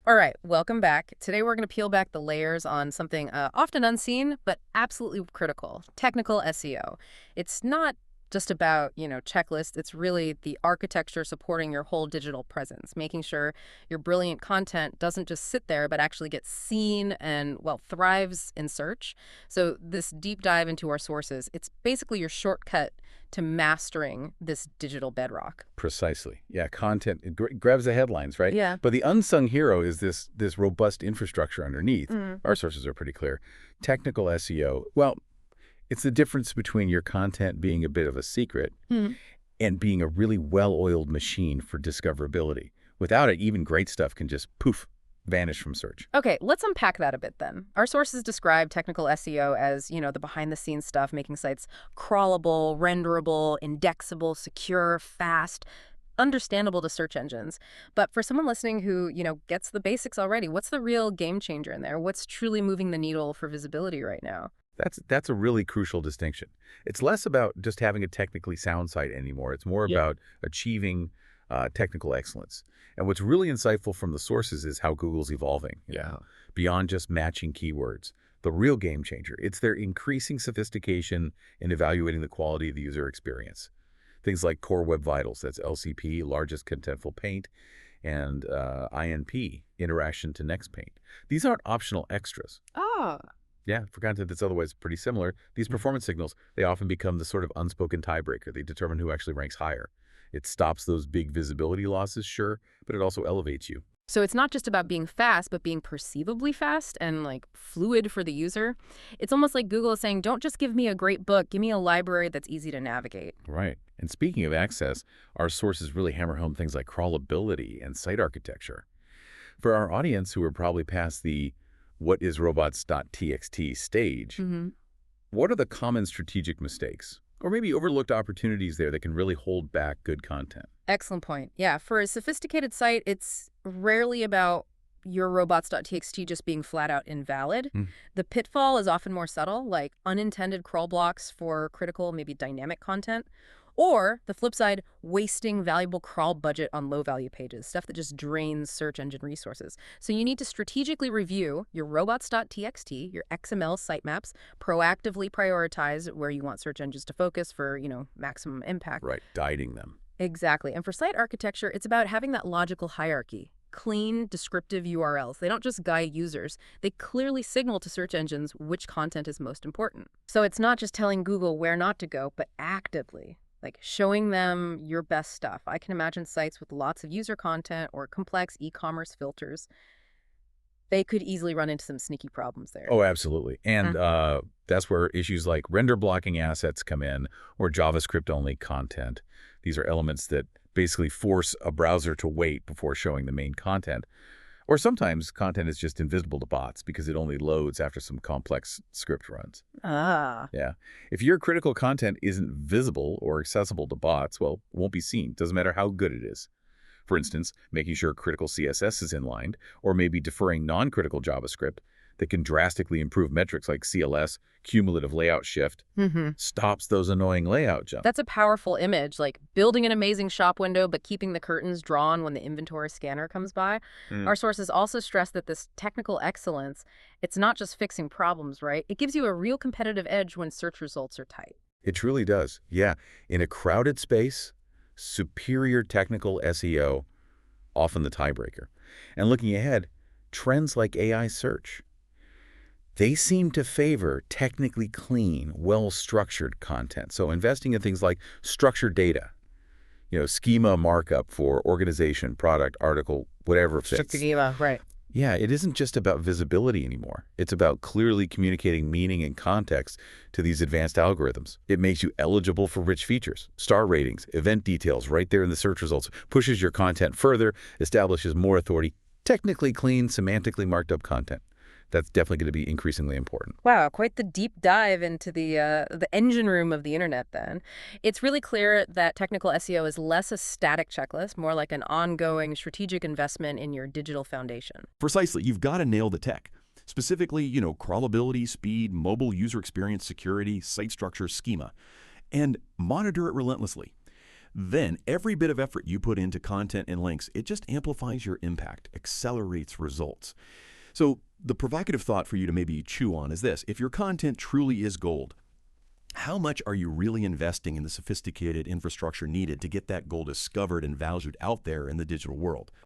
All right, welcome back. Today we're going to peel back the layers on something often unseen, but absolutely critical, technical SEO. It's not just about, checklists. It's really the architecture supporting your whole digital presence, making sure your brilliant content doesn't just sit there, but actually gets seen and, well, thrives in search. So this deep dive into our sources, it's basically your shortcut to mastering this digital bedrock. Precisely. Yeah, content it grabs the headlines, right? Yeah. But the unsung hero is this robust infrastructure underneath. Mm. Our sources are pretty clear. Technical SEO, well, it's the difference between your content being a bit of a secret and being a really well-oiled machine for discoverability. Without it, even great stuff can just poof, vanish from search. Okay, let's unpack that a bit then. Our sources describe technical SEO as, the behind-the-scenes stuff, making sites crawlable, renderable, indexable, secure, fast, understandable to search engines. But for someone listening who, gets the basics already, what's the real game changer in there? What's truly moving the needle for visibility right now? That's a really crucial distinction. It's less about just having a technically sound site anymore. It's more about achieving technical excellence. And what's really insightful from the sources is how Google's evolving. Beyond just matching keywords. The real game changer, it's their increasing sophistication in evaluating the quality of the user experience. Things like Core Web Vitals, that's LCP, largest contentful paint, and INP, interaction to next paint. These aren't optional extras. Oh. Yeah, for content that's otherwise pretty similar, these performance signals, they often become the sort of unspoken tiebreaker. They determine who actually ranks higher. It stops those big visibility losses, sure, but it also elevates you. So it's not just about being fast, but being perceivably fast and fluid for the user. It's almost like Google is saying, don't just give me a great book, give me a library that's easy to navigate. Right. And speaking of access, our sources really hammer home things like crawlability and site architecture. For our audience who are probably past the what is robots.txt stage, what are the common strategic mistakes? Or maybe overlooked opportunities there that can really hold back good content? Excellent point. Yeah, for a sophisticated site, it's rarely about your robots.txt just being flat out invalid. The pitfall is often more subtle, like unintended crawl blocks for critical, maybe dynamic content. Or the flip side, wasting valuable crawl budget on low-value pages, stuff that just drains search engine resources. So you need to strategically review your robots.txt, your XML sitemaps, proactively prioritize where you want search engines to focus for, maximum impact. Right, guiding them. Exactly. And for site architecture, it's about having that logical hierarchy. Clean, descriptive URLs. They don't just guide users. They clearly signal to search engines which content is most important. So it's not just telling Google where not to go, but actively showing them your best stuff. I can imagine sites with lots of user content or complex e-commerce filters. They could easily run into some sneaky problems there. Oh, absolutely. And that's where issues like render blocking assets come in, or JavaScript-only content. These are elements that basically force a browser to wait before showing the main content. Or sometimes content is just invisible to bots because it only loads after some complex script runs. Yeah. If your critical content isn't visible or accessible to bots, well, it won't be seen. Doesn't matter how good it is. For instance, making sure critical CSS is inlined, or maybe deferring non-critical JavaScript that can drastically improve metrics like CLS, cumulative layout shift, stops those annoying layout jumps. That's a powerful image, like building an amazing shop window but keeping the curtains drawn when the inventory scanner comes by. Our sources also stress that this technical excellence, it's not just fixing problems, right? It gives you a real competitive edge when search results are tight. It truly does. Yeah. In a crowded space, superior technical SEO, often the tiebreaker. And looking ahead, trends like AI search, they seem to favor technically clean, well-structured content. So investing in things like structured data, schema markup for organization, product, article, whatever fits. Structured schema, right. Yeah, it isn't just about visibility anymore. It's about clearly communicating meaning and context to these advanced algorithms. It makes you eligible for rich features, star ratings, event details right there in the search results, pushes your content further, establishes more authority, technically clean, semantically marked up content. That's definitely going to be increasingly important. Wow, quite the deep dive into the engine room of the internet then. It's really clear that technical SEO is less a static checklist, more like an ongoing strategic investment in your digital foundation. Precisely. You've got to nail the tech. Specifically, crawlability, speed, mobile user experience, security, site structure, schema. And monitor it relentlessly. then every bit of effort you put into content and links, it just amplifies your impact, accelerates results. So the provocative thought for you to maybe chew on is this: if your content truly is gold, how much are you really investing in the sophisticated infrastructure needed to get that gold discovered and valued out there in the digital world?